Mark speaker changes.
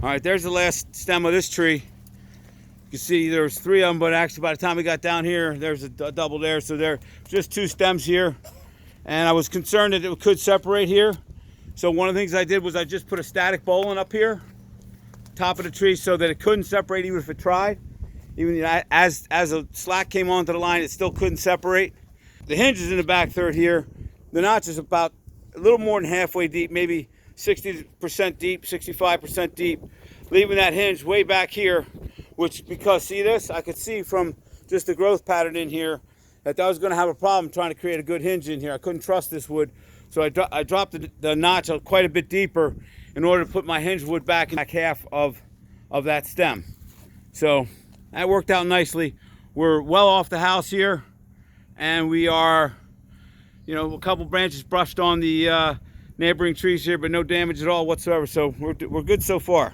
Speaker 1: All right, there's the last stem of this tree. You can see there's 3 of them, but actually by the time we got down here, there's a double there. So there's just 2 stems here. And I was concerned that it could separate here. So one of the things I did was I just put a static bowline up here, top of the tree, so that it couldn't separate even if it tried. Even as a slack came onto the line, it still couldn't separate. The hinge is in the back third here. The notch is about a little more than halfway deep, maybe 60% deep, 65% deep, leaving that hinge way back here, which, because see this, I could see from just the growth pattern in here that I was going to have a problem trying to create a good hinge in here. I couldn't trust this wood, so I dropped the notch quite a bit deeper in order to put my hinge wood back in the back half of that stem. So that worked out nicely. We're well off the house here, and we are, a couple branches brushed on the neighboring trees here, but no damage at all whatsoever. So we're good so far.